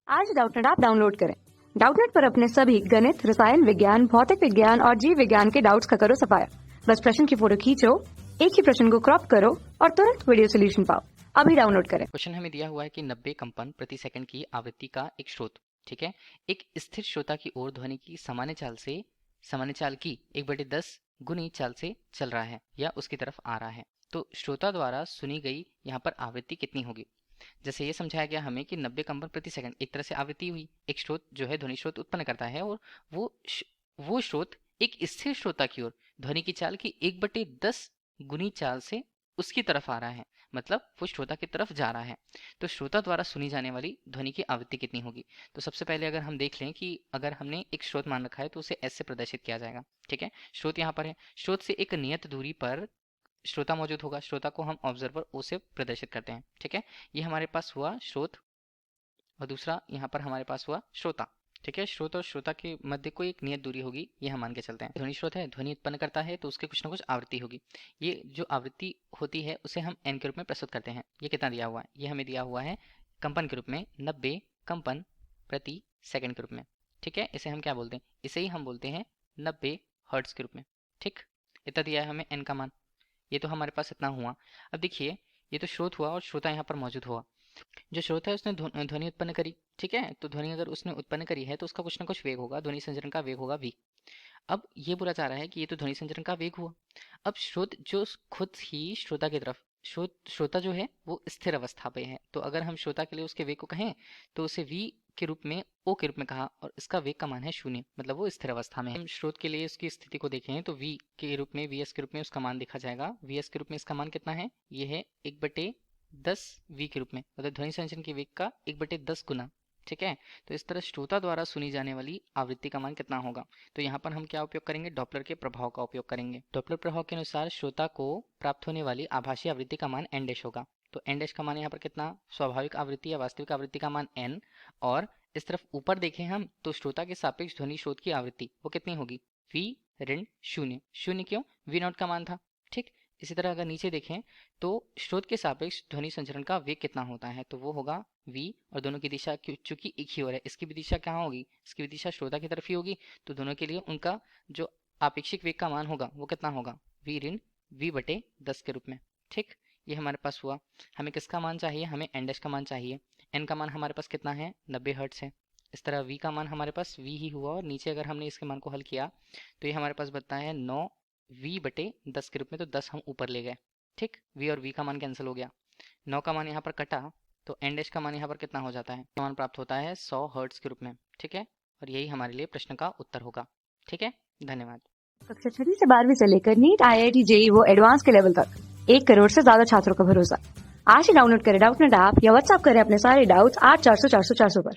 आज Doubtnut app download करें। Doubtnut पर अपने सभी गणित, रसायन विज्ञान, भौतिक विज्ञान और जीव विज्ञान के डाउट्स का करो सफाया। बस प्रश्न की फोटो खींचो, एक ही प्रश्न को क्रॉप करो और तुरंत वीडियो सोल्यूशन पाओ। अभी डाउनलोड करें। क्वेश्चन हमें दिया हुआ है कि 90 कंपन प्रति सेकंड की आवृत्ति का एक स्रोत, ठीक है, एक स्थिर श्रोता की ओर ध्वनि की सामान्य चाल की 1/10 गुनी चाल से चल रहा है या उसकी तरफ आ रहा है, तो श्रोता द्वारा सुनी गई यहाँ पर आवृत्ति कितनी होगी। जैसे ये समझाया गया हमें कि 90 कंपन प्रति सेकंड एक तरह से आवृत्ति हुई, एक स्रोत जो है ध्वनि स्रोत उत्पन्न करता है और वो स्रोत एक स्थिर श्रोता की ओर ध्वनि की चाल की 1/10 गुनी चाल से उसकी तरफ आ रहा है, मतलब वो श्रोता की तरफ जा रहा है। तो श्रोता द्वारा सुनी जाने वाली ध्वनि की आवृत्ति कितनी होगी। तो सबसे पहले अगर हम देख लें कि अगर हमने एक स्रोत मान रखा है तो उसे एस से प्रदर्शित किया जाएगा, ठीक है। स्रोत यहाँ पर है, स्रोत से एक नियत दूरी पर श्रोता मौजूद होगा, श्रोता को हम ऑब्जर्वर ओ से प्रदर्शित करते हैं, ठीक है। ये हमारे पास हुआ स्रोत और दूसरा यहाँ पर हमारे पास हुआ श्रोता, ठीक है। स्रोत और श्रोता के मध्य कोई एक नियत दूरी होगी, ये हम मान के चलते हैं। ध्वनि स्रोत है, ध्वनि उत्पन्न करता है तो उसके कुछ ना कुछ आवृत्ति होगी। ये जो आवृत्ति होती है उसे हम एन के रूप में प्रस्तुत करते हैं। ये कितना दिया हुआ है, ये हमें दिया हुआ है कंपन के रूप में 90 कंपन प्रति सेकंड के रूप में, ठीक है। इसे हम क्या बोलते हैं, इसे ही हम बोलते हैं 90 हर्ट्ज के रूप में, ठीक। इतना दिया है हमें एन का मान, ये तो हमारे पास इतना हुआ। अब देखिए ये तो स्रोत हुआ और श्रोता यहाँ पर मौजूद हुआ। जो स्रोत है उसने ध्वनि उत्पन्न करी, ठीक है। तो ध्वनि अगर उसने उत्पन्न करी है तो उसका कुछ ना कुछ वेग होगा, ध्वनि संचरण का वेग होगा v। अब ये बोला जा रहा है कि ये तो ध्वनि संचरण का वेग हुआ। अब स्रोत जो खुद ही श्रोता की तरफ, श्रोता जो है वो स्थिर अवस्था पे है, तो अगर हम श्रोता के लिए उसके वेग को कहें तो उसे v के रूप में, ओ के रूप में कहा और इसका वेग का मान है 0, मतलब वो स्थिर अवस्था में है। हम स्रोत के लिए उसकी स्थिति को देखें तो v के रूप में, vs के रूप में उसका मान देखा जाएगा। vs के रूप में इसका मान कितना है, ये है 1/10 v के रूप में, मतलब ध्वनि संचरण के वेग का 1/10 गुना, ठीक है। तो इस तरह श्रोता द्वारा सुनी जाने वाली आवृत्ति का मान कितना होगा। तो यहाँ पर हम क्या उपयोग करेंगे, डॉपलर के प्रभाव का उपयोग करेंगे। डॉपलर प्रभाव के अनुसार श्रोता को प्राप्त होने वाली आभासी आवृत्ति का मान एन डैश होगा। तो एन डैश का मान यहाँ पर कितना, स्वाभाविक आवृत्ति या वास्तविक आवृत्ति का मान एन, और इस तरफ ऊपर देखें हम तो श्रोता के सापेक्ष ध्वनि स्रोत की आवृत्ति वो कितनी होगी, v ऋण 0। 0 क्यों, v नॉट का मान था, ठीक। इसी तरह अगर नीचे देखें तो स्रोत के सापेक्ष ध्वनि संचरण का वेग कितना होता है, तो वो होगा v, और दोनों की दिशा चूंकि एक ही ओर है, इसकी भी दिशा कहाँ होगी, इसकी भी दिशा श्रोता की तरफ ही होगी, तो दोनों के लिए उनका जो आपेक्षिक वेग का मान होगा वो कितना होगा, v ऋण v/10 के रूप में, ठीक। ये हमारे पास हुआ। हमें किसका मान चाहिए, हमें एन डैश का मान चाहिए। एन का मान हमारे पास कितना है, 90 हर्ट्ज है। इस तरह v का मान हमारे पास v ही हुआ, और नीचे अगर हमने इसके मान को हल किया तो ये हमारे पास बनता है 9v/10 के रूप में, तो 10 हम ऊपर ले गए, ठीक। v और v का मान कैंसिल हो गया, 9 का मान यहाँ पर कटा तो एन डैश का मान यहाँ पर कितना हो जाता है, मान प्राप्त होता है 100 हर्ट्ज के रूप में, ठीक है। और यही हमारे लिए प्रश्न का उत्तर होगा, ठीक है। धन्यवाद। कक्षा 6 से 12वीं से लेकर नीट, IIT, JEE वो एडवांस के लेवल तक 1 करोड़ से ज्यादा छात्रों का भरोसा। आज ही डाउनलोड करें डाउटनेट ऐप या व्हाट्सएप करें अपने सारे डाउट्स 8400 400 400 पर।